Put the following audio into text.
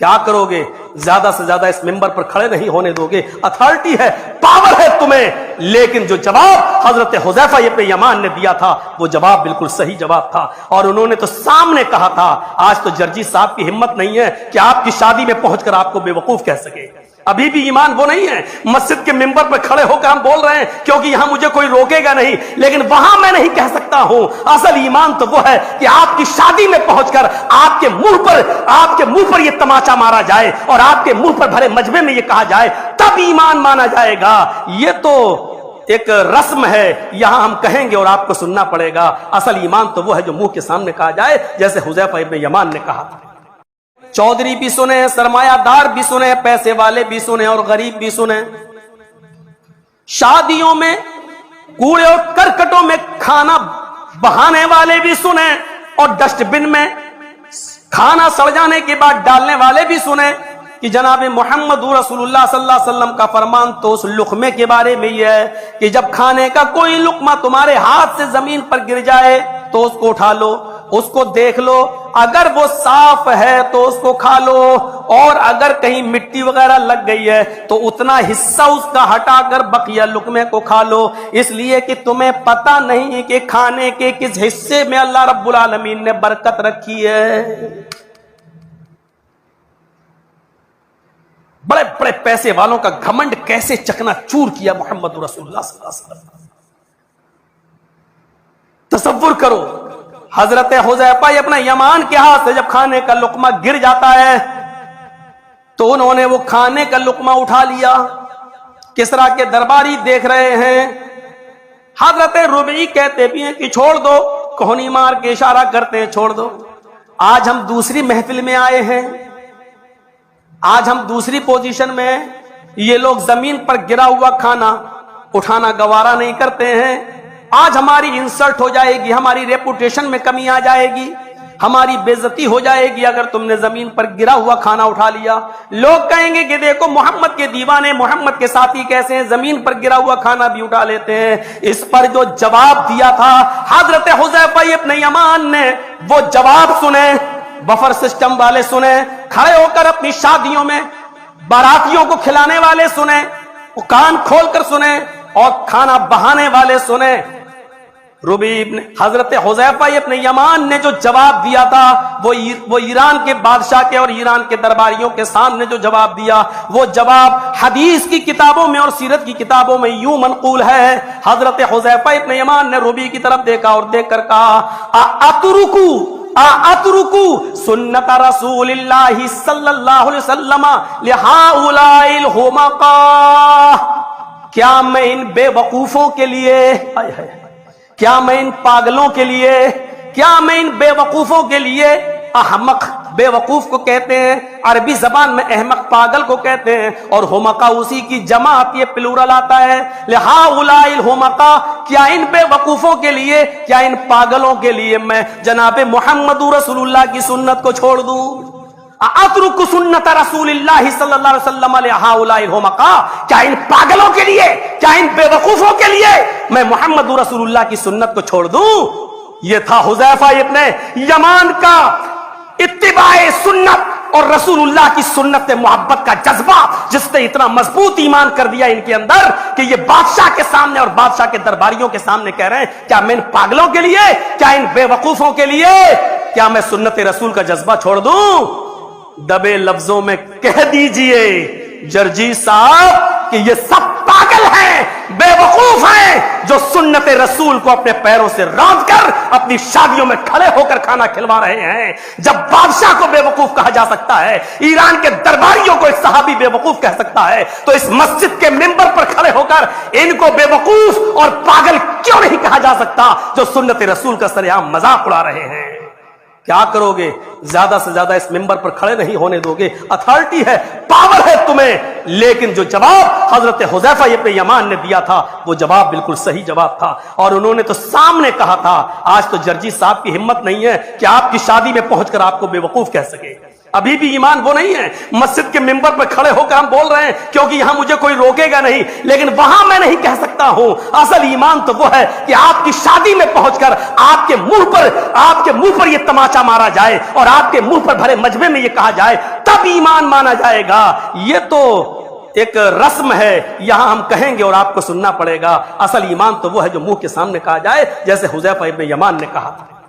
کیا کرو گے؟ زیادہ سے زیادہ اس ممبر پر کھڑے نہیں ہونے دو گے، اتھارٹی ہے، پاور ہے تمہیں۔ لیکن جو جواب حضرت حذیفہ ابن یمان نے دیا تھا وہ جواب بالکل صحیح جواب تھا، اور انہوں نے تو سامنے کہا تھا۔ آج تو جرجی صاحب کی ہمت نہیں ہے کہ آپ کی شادی میں پہنچ کر آپ کو بے وقوف کہہ سکے۔ ابھی بھی ایمان وہ نہیں ہے۔ مسجد کے ممبر پر کھڑے ہو کر ہم بول رہے ہیں کیونکہ یہاں مجھے کوئی روکے گا نہیں، لیکن وہاں میں نہیں کہہ سکتا ہوں۔ اصل ایمان تو وہ ہے کہ آپ کی شادی میں پہنچ کر آپ کے منہ پر یہ تماچا مارا جائے اور آپ کے منہ پر بھرے مجمع میں یہ کہا جائے، تب ایمان مانا جائے گا۔ یہ تو ایک رسم ہے، یہاں ہم کہیں گے اور آپ کو سننا پڑے گا۔ اصل ایمان تو وہ ہے جو منہ کے سامنے کہا جائے، جیسے حذیفہ ابن یمان نے کہا تھا۔ چودھری بھی سنے، سرمایہ دار بھی سنے، پیسے والے بھی سنے اور غریب بھی سنے۔ شادیوں میں کوڑے اور کرکٹوں میں کھانا بہانے والے بھی سنے، اور ڈسٹ بن میں کھانا سڑ جانے کے بعد ڈالنے والے بھی سنے کہ جناب محمد رسول اللہ صلی اللہ علیہ وسلم کا فرمان تو اس لقمے کے بارے میں یہ ہے کہ جب کھانے کا کوئی لقمہ تمہارے ہاتھ سے زمین پر گر جائے تو اس کو اٹھا لو، اس کو دیکھ لو، اگر وہ صاف ہے تو اس کو کھا لو، اور اگر کہیں مٹی وغیرہ لگ گئی ہے تو اتنا حصہ اس کا ہٹا کر بقیہ لقمے کو کھا لو، اس لیے کہ تمہیں پتہ نہیں کہ کھانے کے کس حصے میں اللہ رب العالمین نے برکت رکھی ہے۔ بڑے بڑے پیسے والوں کا گھمنڈ کیسے چکنا چور کیا محمد رسول اللہ صلی اللہ علیہ وسلم۔ تصور کرو، حضرت حذیفہ ابن یمان کے ہاتھ سے جب کھانے کا لقمہ گر جاتا ہے تو انہوں نے وہ کھانے کا لقمہ اٹھا لیا۔ کسرا کے درباری دیکھ رہے ہیں، حضرت ربعی کہتے بھی ہیں کہ چھوڑ دو، کوہنی مار کے اشارہ کرتے ہیں چھوڑ دو۔ آج ہم دوسری محفل میں آئے ہیں، آج ہم دوسری پوزیشن میں، یہ لوگ زمین پر گرا ہوا کھانا اٹھانا گوارا نہیں کرتے ہیں۔ آج ہماری انسلٹ ہو جائے گی، ہماری ریپوٹیشن میں کمی آ جائے گی، ہماری بے عزتی ہو جائے گی اگر تم نے زمین پر گرا ہوا کھانا اٹھا لیا۔ لوگ کہیں گے کہ دیکھو محمد کے دیوانے، محمد کے ساتھی کیسے ہیں، زمین پر گرا ہوا کھانا بھی اٹھا لیتے ہیں۔ اس پر جو جواب دیا تھا حضرت حذیفہ ابن یمان نے، وہ جواب سنیں، بفر سسٹم والے سنیں، کھڑے ہو کر اپنی شادیوں میں باراتیوں کو کھلانے والے سنیں، وہ کان کھول کر سنیں، اور کھانا بہانے والے سنیں۔ حضرت حذیفہ ابن یمان نے جو جواب دیا تھا وہ ایران کے بادشاہ کے اور ایران کے درباریوں کے سامنے جو جواب دیا، وہ جواب حدیث کی کتابوں میں اور سیرت کی کتابوں میں یوں منقول ہے۔ حضرت حذیفہ ابن یمان نے ربی کی طرف دیکھا اور دیکھ کر کہا، اترکو سنت رسول اللہ صلی اللہ علیہ وسلم لہؤلاء الحمقاء، کیا میں ان بے وقوفوں کے لیے، کیا میں ان پاگلوں کے لیے، کیا میں ان بے وقوفوں کے لیے، احمق بے وقوف کو کہتے ہیں، عربی زبان میں احمق پاگل کو کہتے ہیں، اور حمقا اسی کی جمع آتی ہے، پلورل آتا ہے، لہؤلاء الحمقاء، کیا ان بے وقوفوں کے لیے، کیا ان پاگلوں کے لیے میں جناب محمد رسول اللہ کی سنت کو چھوڑ دوں؟ اترک سنت رسول اللہ صلی اللہ علیہ وسلم لہؤلاء الحمقاء، کیا ان پاگلوں کے لیے، کیا ان بے وقوفوں کے لیے میں محمد رسول اللہ کی سنت کو چھوڑ دوں؟ یہ تھا حذیفہ ابن یمان کا اتباع سنت اور رسول اللہ کی سنت محبت کا جذبہ، جس نے اتنا مضبوط ایمان کر دیا ان کے اندر کہ یہ بادشاہ کے سامنے اور بادشاہ کے درباریوں کے سامنے کہہ رہے ہیں، کیا میں ان پاگلوں کے لیے، کیا ان بے وقوفوں کے لیے، کیا میں سنت رسول کا جذبہ چھوڑ دوں؟ دبے لفظوں میں کہہ دیجئے جرجی صاحب کہ یہ سب پاگل ہیں، بے وقوف ہیں، جو سنت رسول کو اپنے پیروں سے راند کر اپنی شادیوں میں کھڑے ہو کر کھانا کھلوا رہے ہیں۔ جب بادشاہ کو بے وقوف کہا جا سکتا ہے، ایران کے درباریوں کو ایک صحابی بے وقوف کہہ سکتا ہے، تو اس مسجد کے ممبر پر کھڑے ہو کر ان کو بے وقوف اور پاگل کیوں نہیں کہا جا سکتا، جو سنت رسول کا سرعام مذاق اڑا رہے ہیں؟ کیا کرو گے؟ زیادہ سے زیادہ اس ممبر پر کھڑے نہیں ہونے دو گے، اتھارٹی ہے، پاور ہے تمہیں، لیکن جو جواب حضرت حذیفہ ابن یمان نے دیا تھا وہ جواب بالکل صحیح جواب تھا، اور انہوں نے تو سامنے کہا تھا. آج تو جرجی صاحب کی ہمت نہیں ہے کہ آپ کی شادی میں پہنچ کر آپ کو بے وقوف کہہ سکے. ابھی بھی ایمان وہ نہیں ہے. مسجد کے ممبر پر کھڑے ہو کر ہم بول رہے ہیں کیونکہ یہاں مجھے کوئی روکے گا نہیں، لیکن وہاں میں نہیں کہہ سکتا ہوں. اصل ایمان تو وہ ہے کہ آپ کی شادی میں پہنچ کر آپ کے منہ پر یہ تماچا مارا جائے اور آپ کے منہ پر بھرے مجمع میں یہ کہا جائے، تب ایمان مانا جائے گا. یہ تو ایک رسم ہے، یہاں ہم کہیں گے اور آپ کو سننا پڑے گا. اصل ایمان تو وہ ہے جو منہ کے سامنے کہا جائے، جیسے حذیفہ ابن یمان نے کہا تھا.